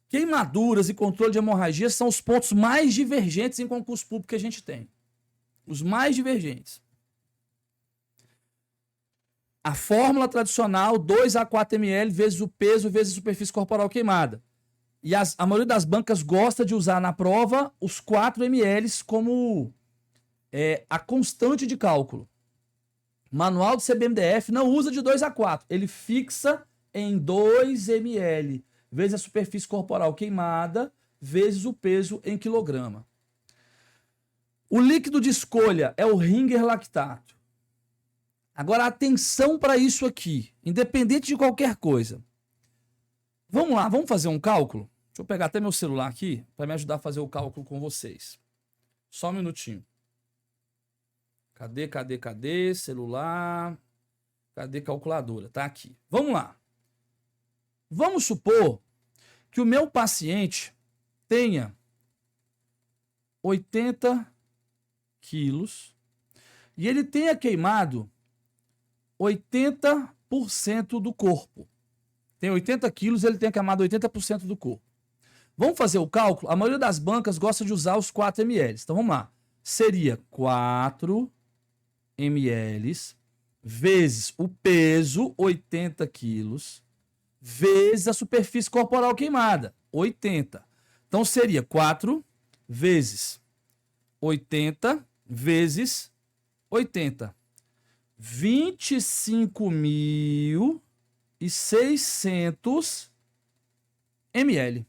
Queimaduras e controle de hemorragia são os pontos mais divergentes em concurso público que a gente tem. Os mais divergentes. A fórmula tradicional, 2 a 4 ml vezes o peso vezes a superfície corporal queimada. E a maioria das bancas gosta de usar na prova os 4 ml como a constante de cálculo. O manual do CBMDF não usa de 2 a 4. Ele fixa em 2 ml vezes a superfície corporal queimada vezes o peso em quilograma. O líquido de escolha é o Ringer lactato. Agora, atenção para isso aqui, independente de qualquer coisa. Vamos lá, vamos fazer um cálculo? Deixa eu pegar até meu celular aqui para me ajudar a fazer o cálculo com vocês. Só um minutinho. Cadê? Celular. Cadê calculadora? Tá aqui. Vamos lá. Vamos supor que o meu paciente tenha 80 quilos e ele tenha queimado 80% do corpo. Tem 80 quilos, ele tenha queimado 80% do corpo. Vamos fazer o cálculo? A maioria das bancas gosta de usar os 4 ml. Então vamos lá. Seria 4 ml vezes o peso, 80 quilos, vezes a superfície corporal queimada, 80. Então seria 4 vezes 80 vezes 80. 25.600 ml.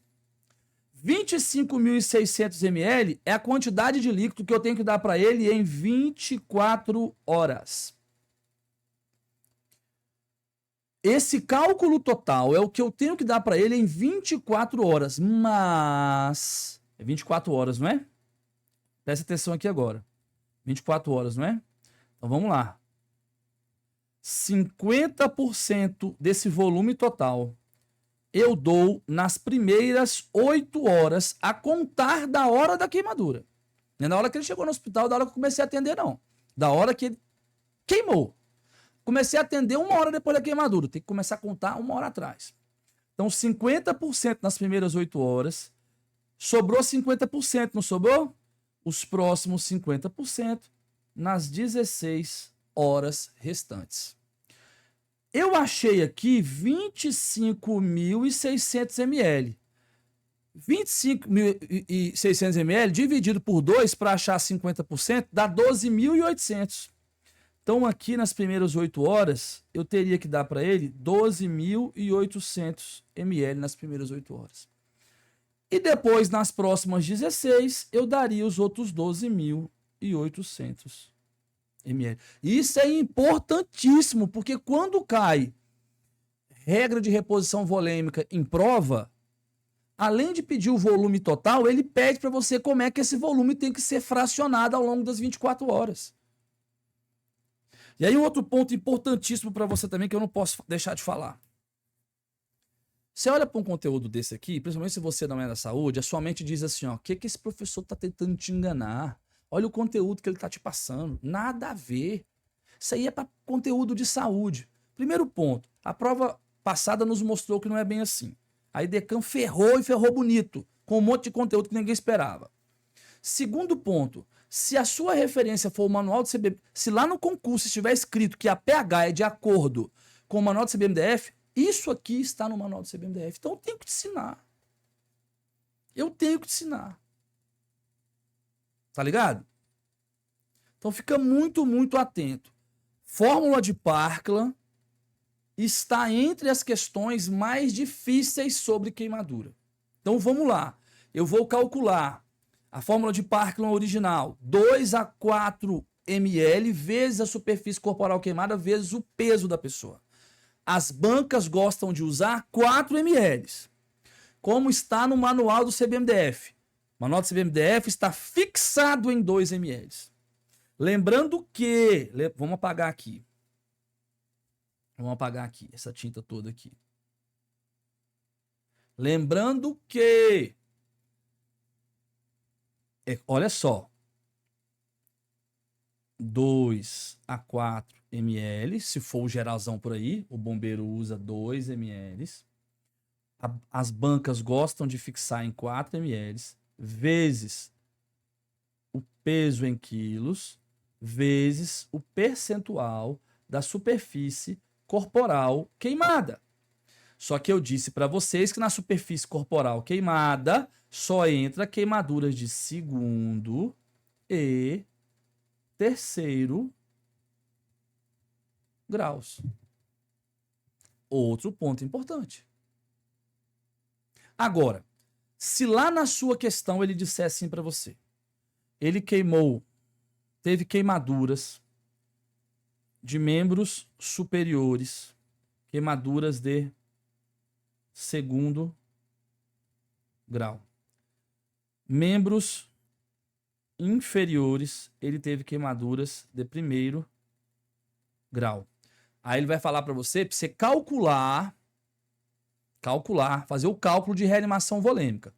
25.600 ml é a quantidade de líquido que eu tenho que dar para ele em 24 horas. Esse cálculo total é o que eu tenho que dar para ele em 24 horas, mas... É 24 horas, não é? Presta atenção aqui agora. 24 horas, não é? Então vamos lá. 50% desse volume total eu dou nas primeiras 8 horas a contar da hora da queimadura. Não é na hora que ele chegou no hospital, da hora que eu comecei a atender, não. Da hora que ele queimou. Comecei a atender 1 hora depois da queimadura. Tem que começar a contar 1 hora atrás. Então, 50% nas primeiras 8 horas. Sobrou 50%, não sobrou? Os próximos 50% nas 16 horas restantes. Eu achei aqui 25.600 ml. 25.600 ml dividido por 2 para achar 50% dá 12.800. Então aqui nas primeiras 8 horas eu teria que dar para ele 12.800 ml nas primeiras 8 horas. E depois nas próximas 16 eu daria os outros 12.800 ml. Isso é importantíssimo, porque quando cai regra de reposição volêmica em prova, além de pedir o volume total, ele pede para você como é que esse volume tem que ser fracionado ao longo das 24 horas. E aí um outro ponto importantíssimo para você também que eu não posso deixar de falar. Você olha para um conteúdo desse aqui, principalmente se você não é da saúde, a sua mente diz assim, ó, o que esse professor está tentando te enganar? Olha o conteúdo que ele está te passando. Nada a ver. Isso aí é para conteúdo de saúde. Primeiro ponto, a prova passada nos mostrou que não é bem assim. A IDECAM ferrou e ferrou bonito, com um monte de conteúdo que ninguém esperava. Segundo ponto, Se a sua referência for o manual do CBMDF, se lá no concurso estiver escrito que a pH é de acordo com o manual do CBMDF, isso aqui está no manual do CBMDF. Então eu tenho que te ensinar. Eu tenho que te ensinar. Tá ligado? Então fica muito, muito atento. Fórmula de Parkland está entre as questões mais difíceis sobre queimadura. Então vamos lá. Eu vou calcular a fórmula de Parkland original. 2 a 4 ml vezes a superfície corporal queimada vezes o peso da pessoa. As bancas gostam de usar 4 ml. Como está no manual do CBMDF. O manual do CBMDF está fixado em 2 ml. Lembrando que... Vamos apagar aqui. Vamos apagar aqui, essa tinta toda aqui. Lembrando que... olha só. 2 a 4 ml. Se for o geralzão por aí, o bombeiro usa 2 ml. As bancas gostam de fixar em 4 ml. Vezes o peso em quilos. Vezes o percentual da superfície corporal queimada. Só que eu disse para vocês que na superfície corporal queimada só entra queimaduras de segundo e terceiro graus. Outro ponto importante. Agora, se lá na sua questão ele disser assim para você, ele teve queimaduras de membros superiores, queimaduras de segundo grau. Membros inferiores, ele teve queimaduras de primeiro grau. Aí ele vai falar para você calcular, fazer o cálculo de reanimação volêmica.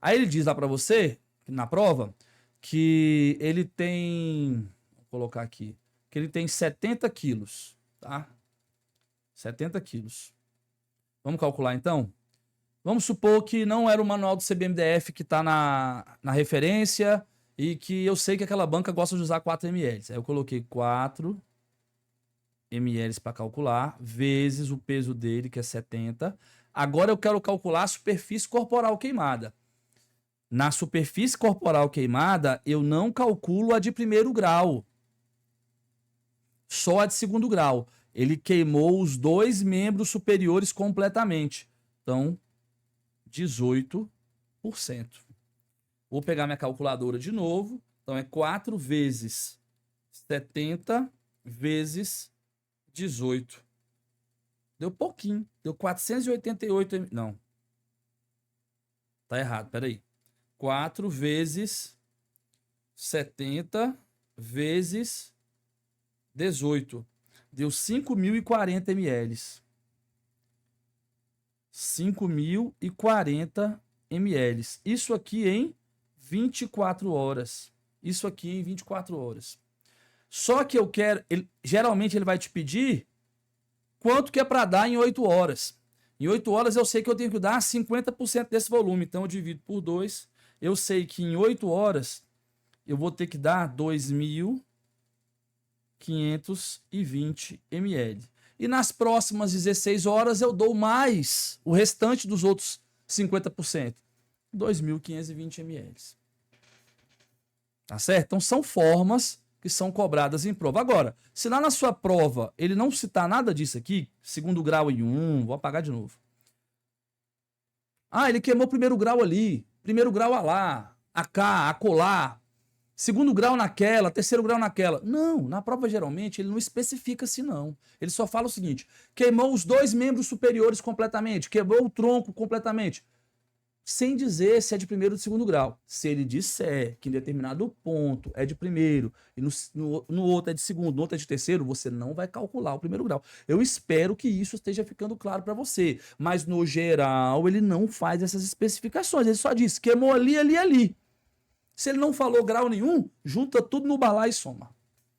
Aí ele diz lá para você, na prova, que ele tem, vou colocar aqui, que ele tem 70 quilos, tá? 70 quilos. Vamos calcular então? Vamos supor que não era o manual do CBMDF que está na referência e que eu sei que aquela banca gosta de usar 4 ml. Aí eu coloquei 4 ml para calcular, vezes o peso dele, que é 70. Agora eu quero calcular a superfície corporal queimada. Na superfície corporal queimada, eu não calculo a de primeiro grau. Só a de segundo grau. Ele queimou os 2 membros superiores completamente. Então, 18%. Vou pegar minha calculadora de novo. Então, é 4 vezes 70 vezes 18. Deu pouquinho. Deu 488. Não. Tá errado, peraí. 4 vezes 70 vezes 18. Deu 5.040 ml. 5.040 ml. Isso aqui em 24 horas. Isso aqui em 24 horas. Só que eu quero... geralmente ele vai te pedir quanto que é para dar em 8 horas. Em 8 horas eu sei que eu tenho que dar 50% desse volume. Então eu divido por 2. Eu sei que em 8 horas eu vou ter que dar 2.520 ml. E nas próximas 16 horas eu dou mais o restante dos outros 50%. 2.520 ml. Tá certo? Então são formas que são cobradas em prova. Agora, se lá na sua prova ele não citar nada disso aqui, segundo grau em 1, vou apagar de novo. Ah, ele queimou primeiro grau ali, primeiro grau lá, acá, acolá, segundo grau naquela, terceiro grau naquela. Não, na prova geralmente ele não especifica assim não. Ele só fala o seguinte, queimou os 2 membros superiores completamente, queimou o tronco completamente. Sem dizer se é de primeiro ou de segundo grau. Se ele disser que em determinado ponto é de primeiro e no outro é de segundo, no outro é de terceiro, você não vai calcular o primeiro grau. Eu espero que isso esteja ficando claro para você. Mas no geral ele não faz essas especificações. Ele só diz queimou ali, ali, ali. Se ele não falou grau nenhum, junta tudo no balaio e soma.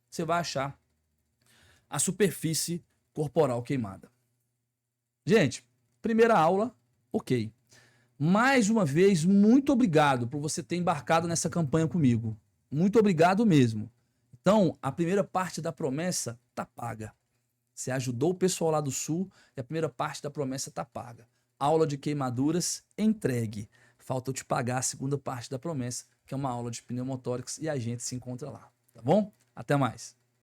Você vai achar a superfície corporal queimada. Gente, primeira aula, ok. Mais uma vez, muito obrigado por você ter embarcado nessa campanha comigo. muito obrigado mesmo. Então, a primeira parte da promessa tá paga. Você ajudou o pessoal lá do Sul e a primeira parte da promessa tá paga. Aula de queimaduras, entregue. Falta eu te pagar a segunda parte da promessa, que é uma aula de pneumotórax, e a gente se encontra lá. Tá bom? Até mais.